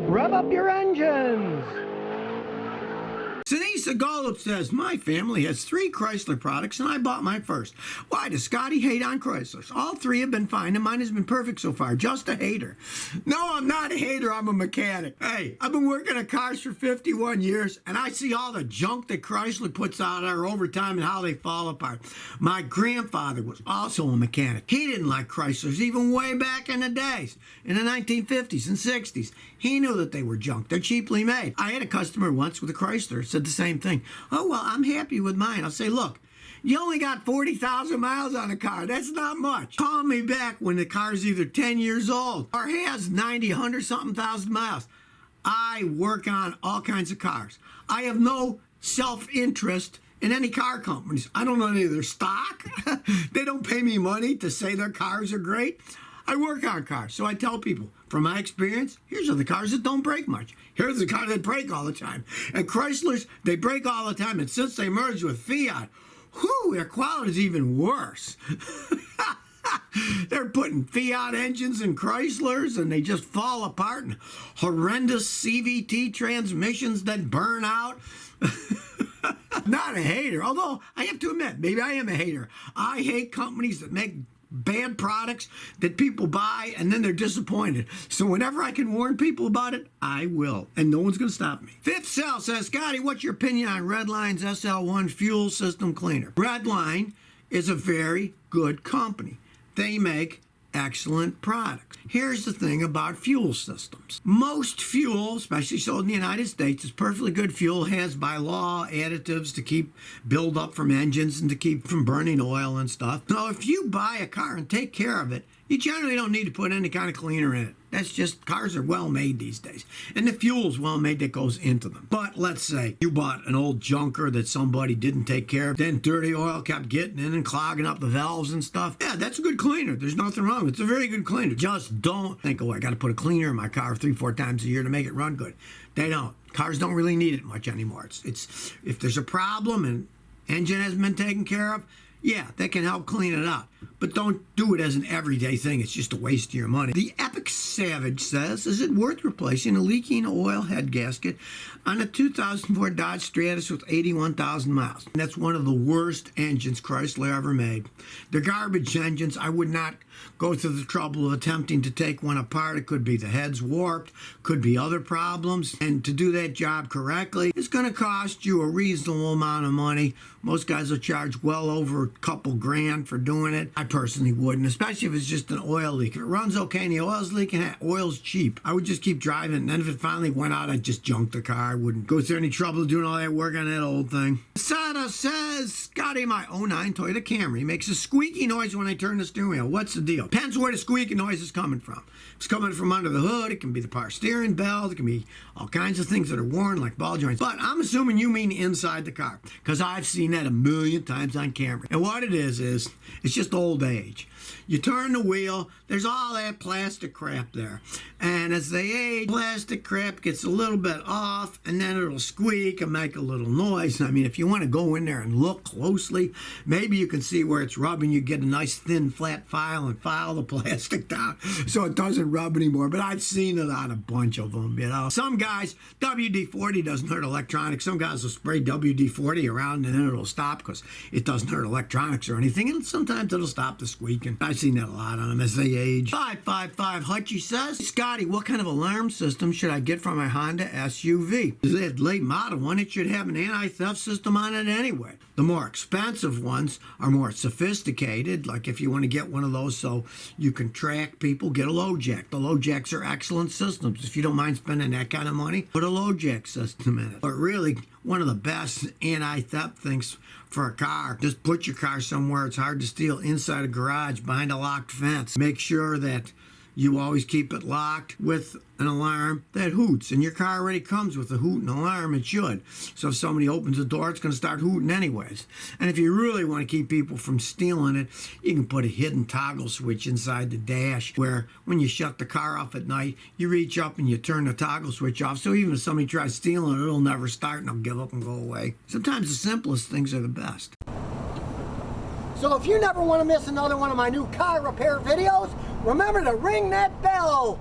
Rev up your engines! Sinisa Golub says, my family has 3 Chrysler products and I bought mine first. Why does Scotty hate on Chryslers? All 3 have been fine and mine has been perfect so far. Just a hater. No, I'm not a hater. I'm a mechanic. Hey, I've been working on cars for 51 years and I see all the junk that Chrysler puts out there over time and how they fall apart. My grandfather was also a mechanic. He didn't like Chryslers even way back in the days, in the 1950s and 60s. He knew that they were junk. They're cheaply made. I had a customer once with a Chrysler said the same thing. Oh, well, I'm happy with mine. I'll say, look, you only got 40,000 miles on the car. That's not much. Call me back when the car's either 10 years old or has 90, 100-something thousand miles. I work on all kinds of cars. I have no self-interest in any car companies. I don't know any of their stock. They don't pay me money to say their cars are great. I work on cars, so I tell people, from my experience, here's are the cars that don't break much. Here's the cars that break all the time. And Chryslers, they break all the time. And since they merged with Fiat, whew, their quality is even worse. They're putting Fiat engines in Chryslers, and they just fall apart. And horrendous CVT transmissions that burn out. Not a hater, although I have to admit, maybe I am a hater. I hate companies that make bad products that people buy and then they're disappointed. So whenever I can warn people about it, I will. And no one's going to stop me. Fifth Cell says, Scotty, what's your opinion on Redline's SL1 fuel system cleaner? Redline is a very good company. They make excellent products. Here's the thing about fuel systems. Most fuel, especially sold in the United States, is perfectly good fuel, has by law additives to keep build up from engines and to keep from burning oil and stuff. So if you buy a car and take care of it, you generally don't need to put any kind of cleaner in it. That's just, cars are well made these days. And the fuel's well made that goes into them. But let's say you bought an old junker that somebody didn't take care of, then dirty oil kept getting in and clogging up the valves and stuff. Yeah, that's a good cleaner. There's nothing wrong. It's a very good cleaner. Just don't think, oh, I got to put a cleaner in my car 3-4 times a year to make it run good. They don't. Cars don't really need it much anymore. It's if there's a problem and engine hasn't been taken care of, yeah, that can help clean it up. But don't do it as an everyday thing. It's just a waste of your money. The Epic Savage says, is it worth replacing a leaking oil head gasket on a 2004 Dodge Stratus with 81,000 miles? And that's one of the worst engines Chrysler ever made. They're garbage engines. I would not go through the trouble of attempting to take one apart. It could be the head's warped, could be other problems. And to do that job correctly, it's going to cost you a reasonable amount of money. Most guys will charge well over a couple grand for doing it. I personally wouldn't, especially if it's just an oil leak. If it runs okay and the oil's leaking, oil's cheap. I would just keep driving, and then if it finally went out, I'd just junk the car. I wouldn't go through any trouble doing all that work on that old thing. Sada says, Scotty, my 09 Toyota Camry makes a squeaky noise when I turn the steering wheel. What's the deal? Depends where the squeaky noise is coming from. If it's coming from under the hood, it can be the power steering belt, it can be all kinds of things that are worn like ball joints. But I'm assuming you mean inside the car, because I've seen that a million times on Camry. And what it is it's just old age. You turn the wheel, there's all that plastic crap there. And as they age, plastic crap gets a little bit off, and then it'll squeak and make a little noise. I mean, if you want to go in there and look closely, maybe you can see where it's rubbing. You get a nice thin flat file and file the plastic down so it doesn't rub anymore. But I've seen it on a bunch of them, you know. Some guys, WD-40 doesn't hurt electronics. Some guys will spray WD-40 around and then it'll stop because it doesn't hurt electronics or anything. And sometimes it'll stop the squeaking. I've seen that a lot on them as they age. 555 Hutchie says, Scotty, what kind of alarm system should I get for my Honda SUV? Is it a late model one? It should have an anti-theft system on it anyway. The more expensive ones are more sophisticated. Like if you want to get one of those so you can track people, get a low jack. The low jacks are excellent systems. If you don't mind spending that kind of money, put a low jack system in it. But really, one of the best anti-theft things for a car, just put your car somewhere it's hard to steal, inside a garage, behind a locked fence. Make sure that you always keep it locked with an alarm that hoots. And your car already comes with a hoot and alarm. It should. So if somebody opens the door, it's going to start hooting anyways. And if you really want to keep people from stealing it, you can put a hidden toggle switch inside the dash where when you shut the car off at night, you reach up and you turn the toggle switch off. So even if somebody tries stealing it, it'll never start and it'll give up and go away. Sometimes the simplest things are the best. So if you never want to miss another one of my new car repair videos, remember to ring that bell.